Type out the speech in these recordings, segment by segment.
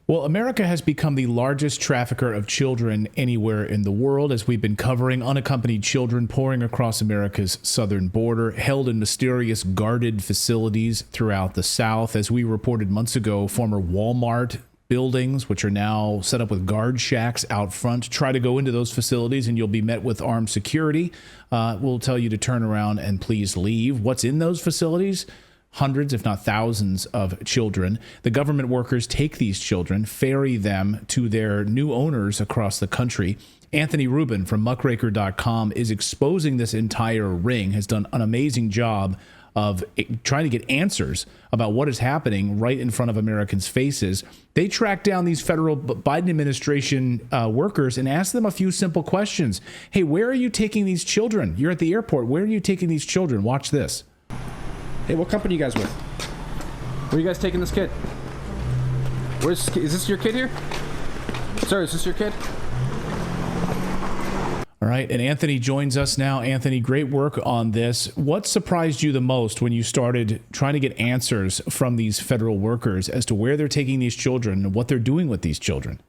Well, America has become the largest trafficker of children anywhere in the world, as we've been covering unaccompanied children pouring across America's southern border, held in mysterious guarded facilities throughout the South. As we reported months ago, former Walmart buildings, which are now set up with guard shacks out front, try to go into those facilities and you'll be met with armed security. We'll tell you to turn around and please leave. What's in those facilities? Hundreds, if not thousands, of children. The government workers take these children, ferry them to their new owners across the country. Anthony Rubin from muckraker.com is exposing this entire ring, has done an amazing job of trying to get answers about what is happening right in front of Americans' faces. They track down these federal Biden administration workers and ask them a few simple questions. Hey, where are you taking these children? You're at the airport. Where are you taking these children? Watch this. Hey, what company you guys with? Where are you guys taking this kid? Is this your kid here? Sir, is this your kid? All right, and Anthony joins us now. Anthony, great work on this. What surprised you the most when you started trying to get answers from these federal workers as to where they're taking these children and what they're doing with these children?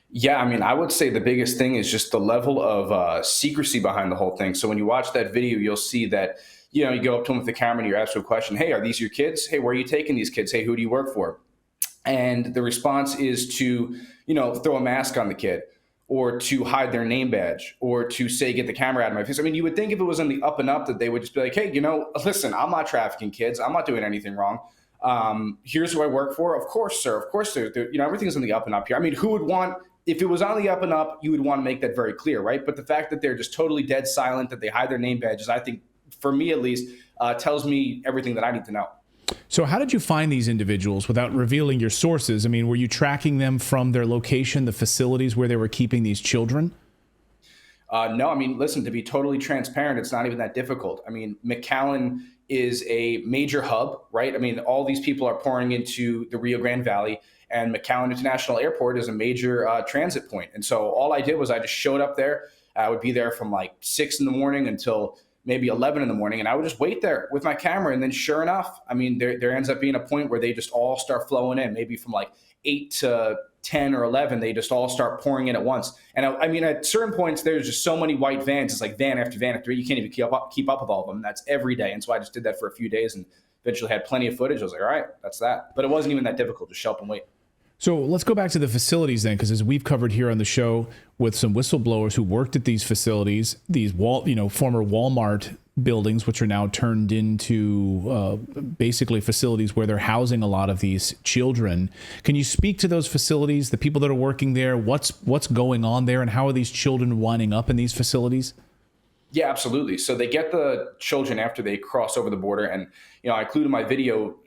Yeah, I mean, I would say the biggest thing is just the level of secrecy behind the whole thing. So when you watch that video, you'll see that you go up to them with the camera and you ask them a question. Hey, are these your kids? Hey, where are you taking these kids? Hey, who do you work for? And the response is to, throw a mask on the kid or to hide their name badge or to say, get the camera out of my face. I mean, you would think if it was on the up and up that they would just be like, hey, listen, I'm not trafficking kids. I'm not doing anything wrong. Here's who I work for. Of course, sir. Of course, everything's on the up and up here. I mean, who would want, if it was on the up and up, you would want to make that very clear, right? But the fact that they're just totally dead silent, that they hide their name badges, I think, for me at least, tells me everything that I need to know. So how did you find these individuals without revealing your sources? I mean, were you tracking them from their location, the facilities where they were keeping these children? No, I mean, listen, to be totally transparent, it's not even that difficult. I mean, McAllen is a major hub, right? I mean, all these people are pouring into the Rio Grande Valley, and McAllen International Airport is a major transit point. And so all I did was I just showed up there. I would be there from like 6 in the morning until maybe 11 in the morning. And I would just wait there with my camera. And then sure enough, I mean, there ends up being a point where they just all start flowing in, maybe from like 8 to 10 or 11, they just all start pouring in at once. And I mean, at certain points, there's just so many white vans. It's like van after van after, you can't even keep up with all of them. That's every day. And so I just did that for a few days and eventually had plenty of footage. I was like, all right, that's that. But it wasn't even that difficult. Just show up and wait. So let's go back to the facilities then, because as we've covered here on the show with some whistleblowers who worked at these facilities, these former Walmart buildings, which are now turned into basically facilities where they're housing a lot of these children. Can you speak to those facilities, the people that are working there, what's going on there, and how are these children winding up in these facilities? Yeah, absolutely. So they get the children after they cross over the border. And, I included in my video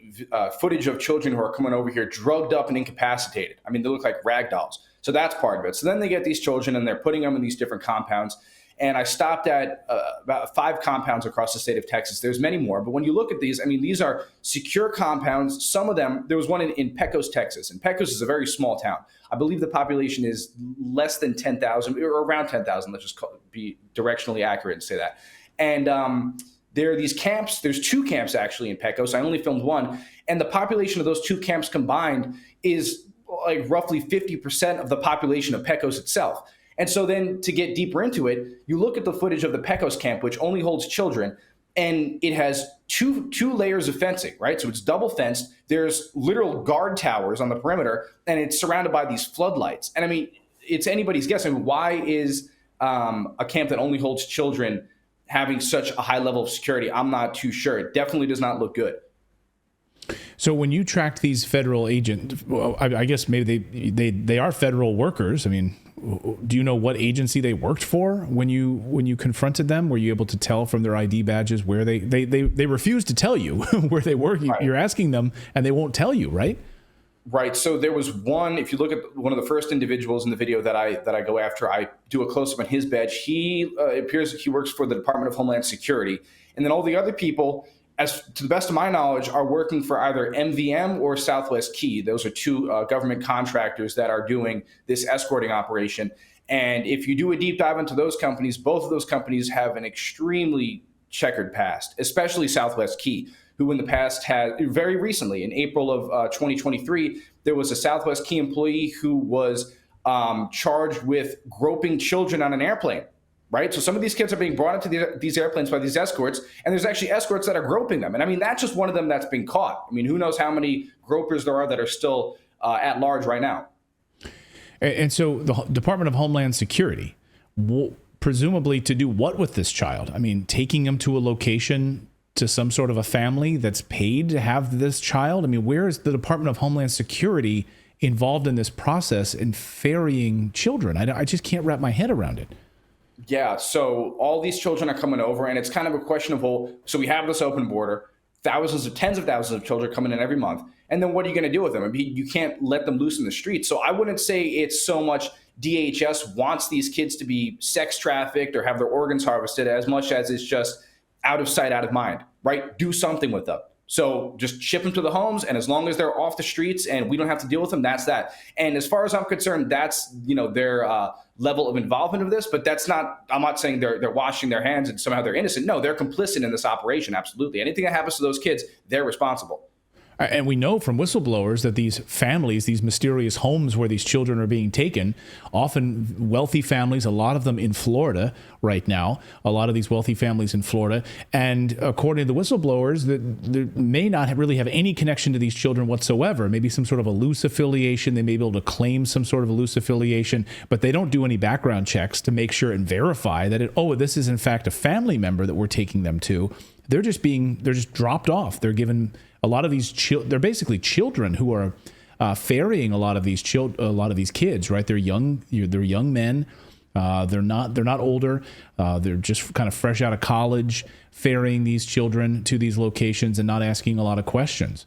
footage of children who are coming over here drugged up and incapacitated. I mean, they look like rag dolls. So that's part of it. So then they get these children and they're putting them in these different compounds. And I stopped at about 5 compounds across the state of Texas. There's many more. But when you look at these, I mean, these are secure compounds. Some of them, there was one in Pecos, Texas. And Pecos is a very small town. I believe the population is less than 10,000 or around 10,000. Let's just be directionally accurate and say that. And there are these camps. There's 2 camps actually in Pecos. I only filmed one. And the population of those 2 camps combined is like roughly 50% of the population of Pecos itself. And so then to get deeper into it, you look at the footage of the Pecos camp, which only holds children, and it has two layers of fencing, right? So it's double fenced. There's literal guard towers on the perimeter, and it's surrounded by these floodlights. And I mean, it's anybody's guess. I mean, why is a camp that only holds children having such a high level of security? I'm not too sure. It definitely does not look good. So when you tracked these federal agents, well, I guess maybe they are federal workers. I mean, do you know what agency they worked for when you confronted them? Were you able to tell from their ID badges where they refused to tell you where they work? Right. You're asking them and they won't tell you, right? Right. So there was one, if you look at one of the first individuals in the video that I go after, I do a close up on his badge. He appears he works for the Department of Homeland Security. And then all the other people, as to the best of my knowledge, are working for either MVM or Southwest Key. Those are 2 government contractors that are doing this escorting operation. And if you do a deep dive into those companies, both of those companies have an extremely checkered past, especially Southwest Key, who in the past had, very recently, in April of 2023, there was a Southwest Key employee who was charged with groping children on an airplane. Right. So some of these kids are being brought into these airplanes by these escorts, and there's actually escorts that are groping them. And I mean, that's just one of them that's been caught. I mean, who knows how many gropers there are that are still at large right now. And so the Department of Homeland Security, presumably to do what with this child? I mean, taking him to a location, to some sort of a family that's paid to have this child? I mean, where is the Department of Homeland Security involved in this process in ferrying children? I just can't wrap my head around it. Yeah, so all these children are coming over, and it's kind of a question of, well, so we have this open border, tens of thousands of children coming in every month, and then what are you going to do with them? I mean, you can't let them loose in the streets. So I wouldn't say it's so much DHS wants these kids to be sex trafficked or have their organs harvested as much as it's just out of sight, out of mind, right? Do something with them. So just ship them to the homes, and as long as they're off the streets and we don't have to deal with them, that's that. And as far as I'm concerned, that's their level of involvement of this. But that's not. I'm not saying they're washing their hands and somehow they're innocent. No, they're complicit in this operation. Absolutely. Anything that happens to those kids, they're responsible. And we know from whistleblowers that these families, these mysterious homes where these children are being taken, often wealthy families, a lot of them in Florida right now, a lot of these wealthy families in Florida. And according to the whistleblowers, that they may not really have any connection to these children whatsoever, maybe some sort of a loose affiliation. They may be able to claim some sort of a loose affiliation, but they don't do any background checks to make sure and verify that, this is in fact a family member that we're taking them to. They're just dropped off. They're given a lot of these they're basically children who are ferrying a lot of these kids, right? They're young men. They're not older. They're just kind of fresh out of college, ferrying these children to these locations and not asking a lot of questions.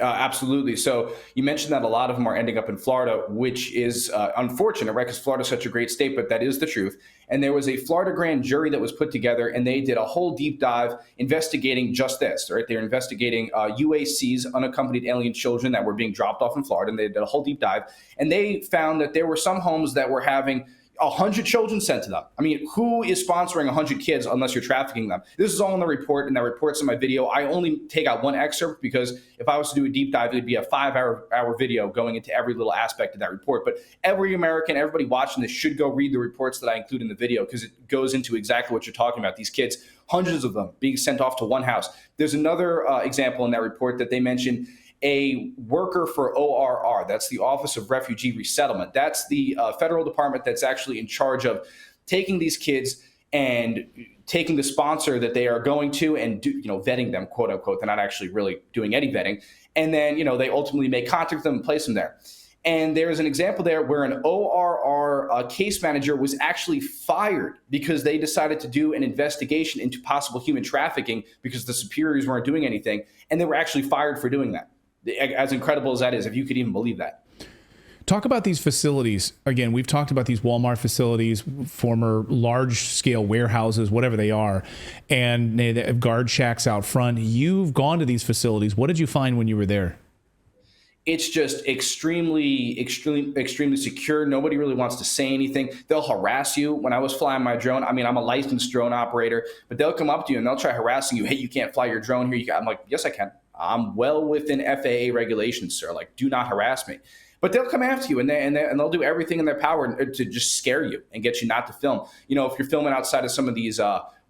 Absolutely. So you mentioned that a lot of them are ending up in Florida, which is unfortunate, right? Because Florida is such a great state, but that is the truth. And there was a Florida grand jury that was put together, and they did a whole deep dive investigating just this, right? They're investigating UACs, unaccompanied alien children that were being dropped off in Florida, and they did a whole deep dive. And they found that there were some homes that were having 100 children sent to them. I mean, who is sponsoring 100 kids unless you're trafficking them? This is all in the report, and that report's in my video. I only take out one excerpt because if I was to do a deep dive, it'd be a 5-hour video going into every little aspect of that report. But every American, everybody watching this should go read the reports that I include in the video because it goes into exactly what you're talking about. These kids, hundreds of them being sent off to one house. There's another example in that report that they mentioned. A worker for ORR, that's the Office of Refugee Resettlement. That's the federal department that's actually in charge of taking these kids and taking the sponsor that they are going to and vetting them, quote unquote. They're not actually really doing any vetting. And then, they ultimately make contact with them and place them there. And there's an example there where an ORR case manager was actually fired because they decided to do an investigation into possible human trafficking because the superiors weren't doing anything. And they were actually fired for doing that. As incredible as that is, if you could even believe that. Talk about these facilities. Again, we've talked about these Walmart facilities, former large-scale warehouses, whatever they are, and they have guard shacks out front. You've gone to these facilities. What did you find when you were there? It's just extremely secure. Nobody really wants to say anything. They'll harass you. When I was flying my drone, I mean, I'm a licensed drone operator, but they'll come up to you and they'll try harassing you. Hey, you can't fly your drone here. I'm like, yes, I can. I'm well within FAA regulations, sir. Like, do not harass me. But they'll come after you, and they'll do everything in their power to just scare you and get you not to film. If you're filming outside of some of these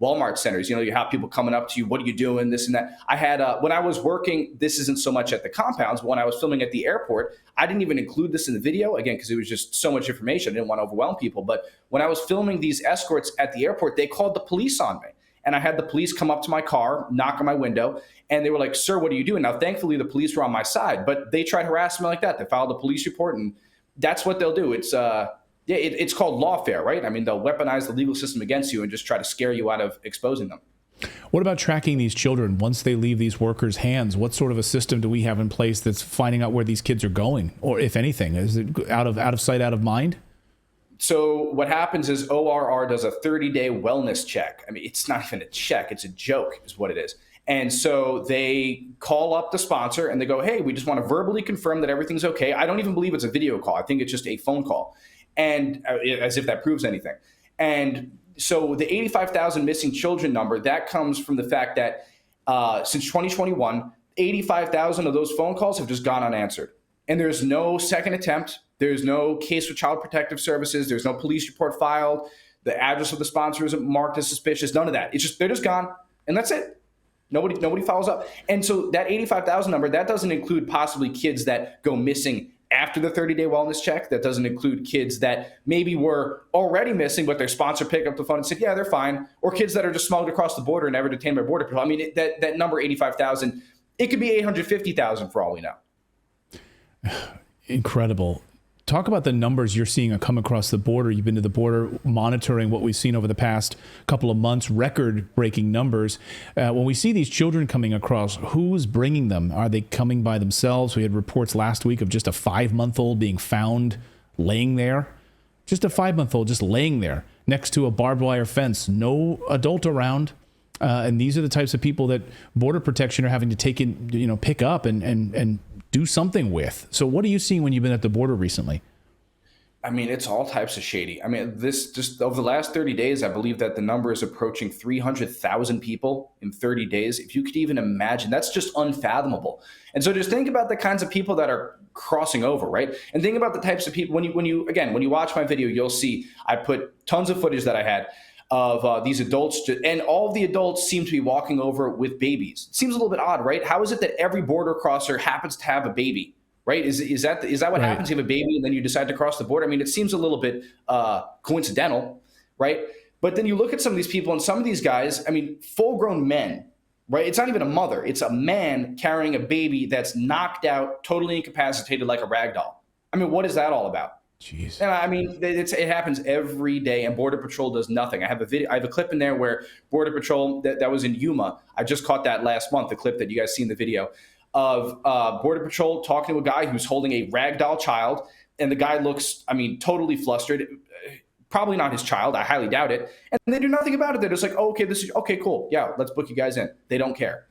Walmart centers, you have people coming up to you. What are you doing? This and that. I had when I was working. This isn't so much at the compounds, but when I was filming at the airport, I didn't even include this in the video again because it was just so much information. I didn't want to overwhelm people. But when I was filming these escorts at the airport, they called the police on me. And I had the police come up to my car, knock on my window, and they were like, "Sir, what are you doing?" Now, thankfully, the police were on my side, but they tried harassing me like that. They filed a police report, and that's what they'll do. It's it's called lawfare, right? I mean, they'll weaponize the legal system against you and just try to scare you out of exposing them. What about tracking these children once they leave these workers' hands? What sort of a system do we have in place that's finding out where these kids are going, or if anything, is it out of sight, out of mind? So what happens is ORR does a 30-day wellness check. I mean, it's not even a check. It's a joke is what it is. And so they call up the sponsor and they go, "Hey, we just want to verbally confirm that everything's okay." I don't even believe it's a video call. I think it's just a phone call. And as if that proves anything. And so the 85,000 missing children number, that comes from the fact that since 2021, 85,000 of those phone calls have just gone unanswered. And there's no second attempt. There's no case with Child Protective Services. There's no police report filed. The address of the sponsor isn't marked as suspicious. None of that. It's just, they're just gone. And that's it. Nobody follows up. And so that 85,000 number, that doesn't include possibly kids that go missing after the 30-day wellness check. That doesn't include kids that maybe were already missing, but their sponsor picked up the phone and said, yeah, they're fine. Or kids that are just smuggled across the border and never detained by Border Patrol. I mean, that number, 85,000, it could be 850,000 for all we know. Incredible. Talk about the numbers you're seeing come across the border. You've been to the border monitoring what we've seen over the past couple of months, record-breaking numbers. When we see these children coming across, who's bringing them? Are they coming by themselves? We had reports last week of just a 5-month-old being found laying there. Just a 5-month-old just laying there next to a barbed wire fence. No adult around. And these are the types of people that Border Protection are having to take in, pick up and do something with. So what are you seeing when you've been at the border recently? I mean, it's all types of shady. I mean, this just over the last 30 days, I believe that the number is approaching 300,000 people in 30 days. If you could even imagine, that's just unfathomable. And so just think about the kinds of people that are crossing over, right? And think about the types of people, when you watch my video, you'll see I put tons of footage that I had of these adults, and all of the adults seem to be walking over with babies. It seems a little bit odd, right? How is it that every border crosser happens to have a baby, right? Is that what happens? You have a baby and then you decide to cross the border? I mean, it seems a little bit coincidental, right? But then you look at some of these people, and some of these guys, I mean, full-grown men, right? It's not even a mother. It's a man carrying a baby that's knocked out, totally incapacitated like a rag doll. I mean, what is that all about? Jeez. And I mean, it happens every day, and Border Patrol does nothing. I have a clip in there where Border Patrol, that was in Yuma. I just caught that last month, the clip that you guys see in the video, of Border Patrol talking to a guy who's holding a ragdoll child, and the guy looks, I mean, totally flustered. Probably not his child. I highly doubt it. And they do nothing about it. They're just like, oh, okay, cool. Yeah, let's book you guys in. They don't care.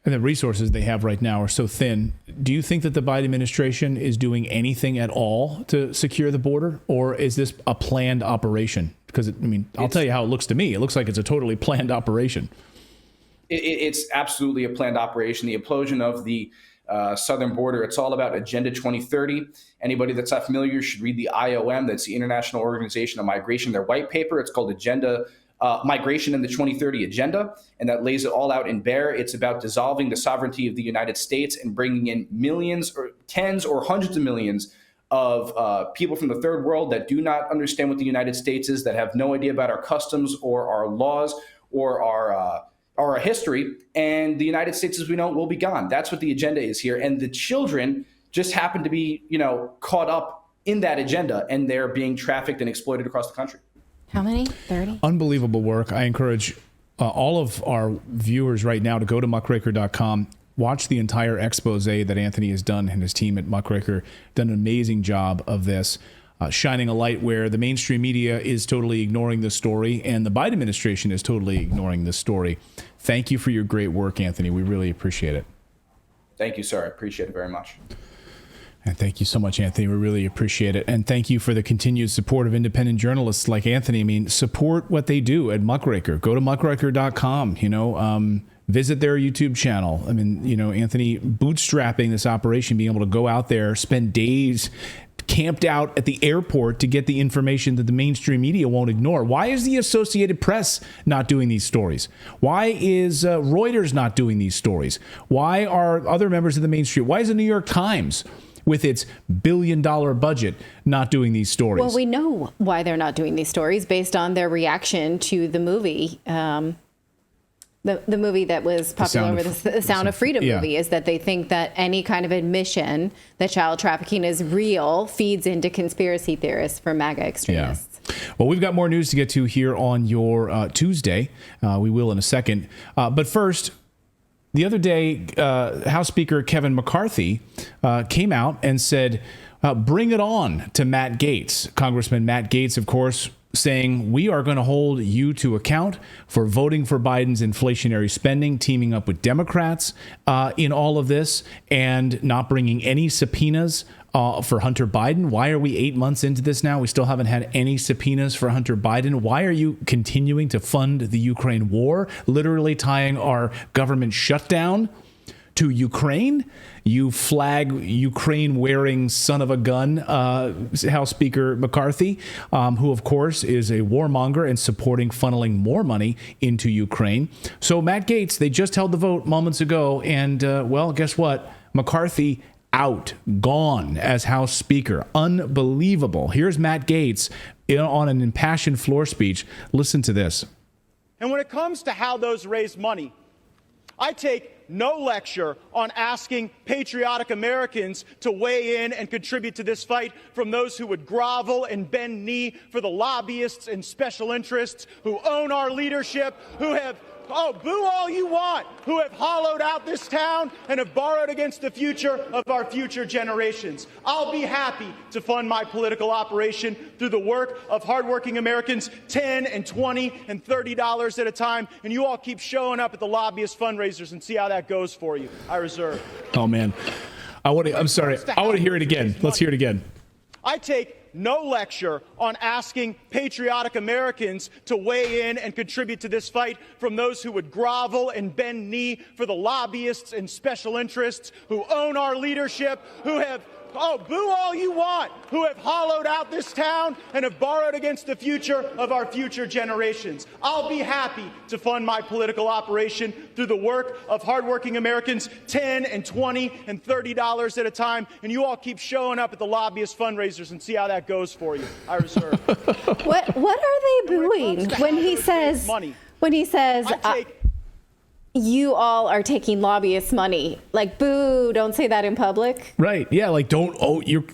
And the resources they have right now are so thin. Do you think that the Biden administration is doing anything at all to secure the border, or is this a planned operation? Because, I'll tell you how it looks to me. It looks like it's a totally planned operation. It's absolutely a planned operation. The implosion of the southern border, it's all about Agenda 2030. Anybody that's not familiar should read the IOM. That's the International Organization of Migration. Their white paper, it's called Agenda Migration and the 2030 Agenda, and that lays it all out in bare. It's about dissolving the sovereignty of the United States and bringing in millions or tens or hundreds of millions of people from the third world that do not understand what the United States is, that have no idea about our customs or our laws or our history. And the United States, as we know, will be gone. That's what the agenda is here. And the children just happen to be, caught up in that agenda, and they're being trafficked and exploited across the country. How many? 30? Unbelievable work. I encourage all of our viewers right now to go to muckraker.com, watch the entire expose that Anthony has done, and his team at Muckraker done an amazing job of this, shining a light where the mainstream media is totally ignoring this story, and the Biden administration is totally ignoring this story. Thank you for your great work, Anthony. We really appreciate it. Thank you, sir. I appreciate it very much. And thank you so much, Anthony. We really appreciate it. And thank you for the continued support of independent journalists like Anthony. Support what they do at Muckraker. Go to muckraker.com, visit their YouTube channel. Anthony bootstrapping this operation, being able to go out there, spend days camped out at the airport to get the information that the mainstream media won't ignore. Why is the Associated Press not doing these stories? Why is Reuters not doing these stories? Why are other members of the mainstream? Why is the New York Times, with its billion-dollar budget, not doing these stories? Well, we know why they're not doing these stories based on their reaction to the movie, the movie that was popular the Sound of Freedom movie, is that they think that any kind of admission that child trafficking is real feeds into conspiracy theorists for MAGA extremists. Yeah. Well, we've got more news to get to here on your Tuesday. We will in a second. But first, the other day, House Speaker Kevin McCarthy came out and said, bring it on to Matt Gaetz. Congressman Matt Gaetz, of course, saying we are going to hold you to account for voting for Biden's inflationary spending, teaming up with Democrats in all of this, and not bringing any subpoenas for Hunter Biden. Why are we 8 months into this now? We still haven't had any subpoenas for Hunter Biden. Why are you continuing to fund the Ukraine war, literally tying our government shutdown to Ukraine? You flag Ukraine-wearing son of a gun, House Speaker McCarthy, who, of course, is a warmonger and supporting funneling more money into Ukraine. So Matt Gaetz, they just held the vote moments ago, and, well, guess what? McCarthy out, gone as House Speaker. Unbelievable. Here's Matt Gaetz on an impassioned floor speech. Listen to this. And when it comes to how those raise money, I take no lecture on asking patriotic Americans to weigh in and contribute to this fight from those who would grovel and bend knee for the lobbyists and special interests who own our leadership, who have, boo all you want, who have hollowed out this town and have borrowed against the future of our future generations. I'll be happy to fund my political operation through the work of hardworking Americans, $10 and $20 and $30 at a time, and you all keep showing up at the lobbyist fundraisers and see how that goes for you. I reserve. Oh, man. I'm sorry. I want to hear it again. Let's hear it again. I take no lecture on asking patriotic Americans to weigh in and contribute to this fight from those who would grovel and bend knee for the lobbyists and special interests who own our leadership, who have, boo all you want, who have hollowed out this town and have borrowed against the future of our future generations. I'll be happy to fund my political operation through the work of hardworking Americans, $10 and $20 and $30 at a time, and you all keep showing up at the lobbyist fundraisers and see how that goes for you. I reserve. What are they booing when he says you all are taking lobbyist money? Like, boo, don't say that in public. Right. Yeah, like don't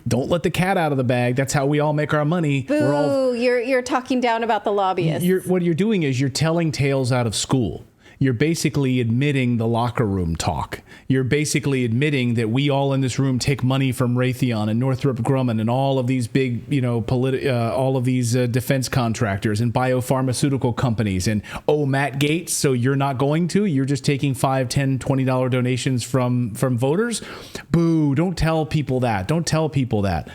let the cat out of the bag. That's how we all make our money. Boo, you're talking down about the lobbyists. What you're doing is you're telling tales out of school. You're basically admitting the locker room talk. You're basically admitting that we all in this room take money from Raytheon and Northrop Grumman and all of these big, all of these defense contractors and biopharmaceutical companies. And, Matt Gaetz, so you're not going to? You're just taking $5, $10, $20 donations from voters? Boo, don't tell people that. Don't tell people that.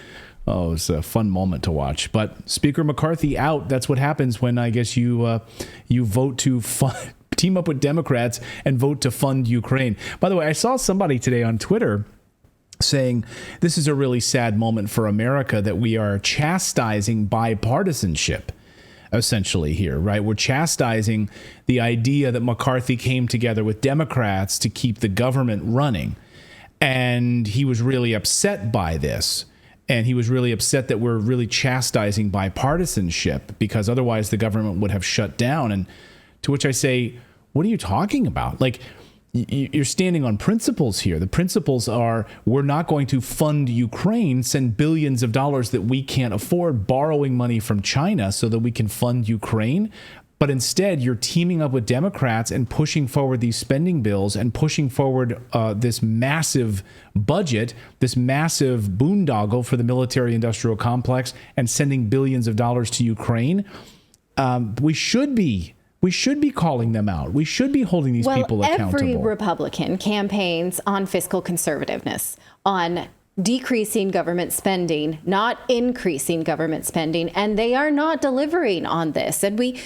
Oh, it's a fun moment to watch. But Speaker McCarthy out. That's what happens when I guess you vote to team up with Democrats and vote to fund Ukraine. By the way, I saw somebody today on Twitter saying this is a really sad moment for America that we are chastising bipartisanship essentially here, right? We're chastising the idea that McCarthy came together with Democrats to keep the government running. And he was really upset by this. And he was really upset that we're really chastising bipartisanship because otherwise the government would have shut down. And to which I say, what are you talking about? Like, you're standing on principles here. The principles are we're not going to fund Ukraine, send billions of dollars that we can't afford, borrowing money from China so that we can fund Ukraine. But instead, you're teaming up with Democrats and pushing forward these spending bills and pushing forward this massive budget, this massive boondoggle for the military-industrial complex and sending billions of dollars to Ukraine. We should be calling them out. We should be holding these people accountable. Every Republican campaigns on fiscal conservativeness, on decreasing government spending, not increasing government spending, and they are not delivering on this. And we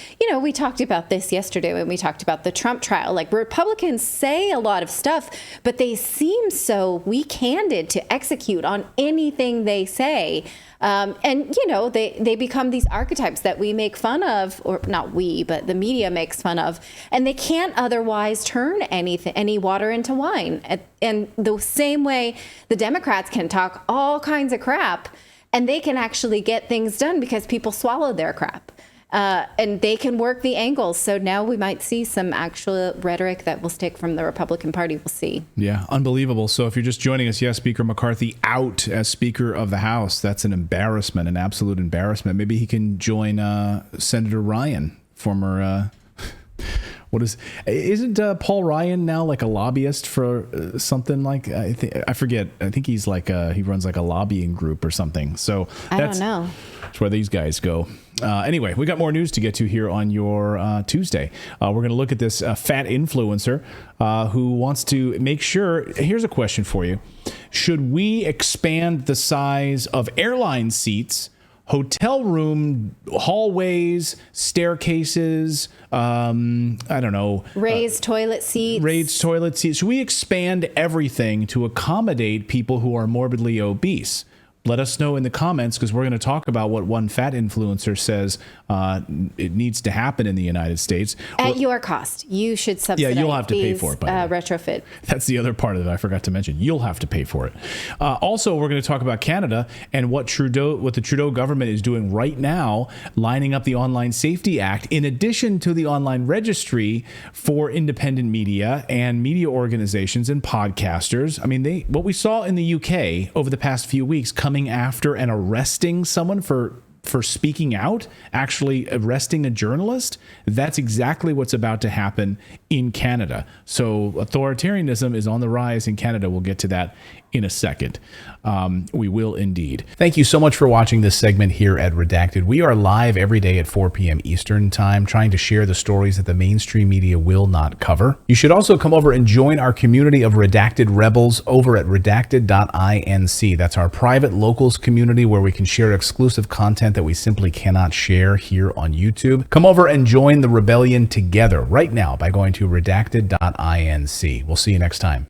talked about this yesterday when we talked about the Trump trial. Like, Republicans say a lot of stuff, but they seem so weak-handed to execute on anything they say. They become these archetypes that we make fun of, or not we, but the media makes fun of, and they can't otherwise turn any water into wine. And the same way the Democrats can talk all kinds of crap, and they can actually get things done because people swallow their crap. And they can work the angles. So now we might see some actual rhetoric that will stick from the Republican Party. We'll see. Yeah, unbelievable. So if you're just joining us, yes, Speaker McCarthy out as Speaker of the House. That's an embarrassment, an absolute embarrassment. Maybe he can join Senator Ryan, former Isn't Paul Ryan now like a lobbyist for something like, I forget. I think he's like, he runs like a lobbying group or something. So I don't know. That's where these guys go. Anyway, we got more news to get to here on your Tuesday. We're going to look at this fat influencer who wants to make sure. Here's a question for you. Should we expand the size of airline seats, hotel room hallways, staircases, I don't know. Raised toilet seats. Raised toilet seats. Should we expand everything to accommodate people who are morbidly obese? Let us know in the comments, because we're going to talk about what one fat influencer says it needs to happen in the United States. At your cost. You should subsidize you'll have to pay for it, by the way. Retrofit. That's the other part of it I forgot to mention. You'll have to pay for it. Also, we're going to talk about Canada and what the Trudeau government is doing right now, lining up the Online Safety Act, in addition to the online registry for independent media and media organizations and podcasters. I mean, what we saw in the UK over the past few weeks, coming after and arresting someone for speaking out, actually arresting a journalist, that's exactly what's about to happen in Canada. So authoritarianism is on the rise in Canada. We'll get to that in a second. We will indeed. Thank you so much for watching this segment here at Redacted. We are live every day at 4 p.m. Eastern time, trying to share the stories that the mainstream media will not cover. You should also come over and join our community of Redacted Rebels over at redacted.inc. That's our private locals community where we can share exclusive content that we simply cannot share here on YouTube. Come over and join the rebellion together right now by going to redacted.inc. We'll see you next time.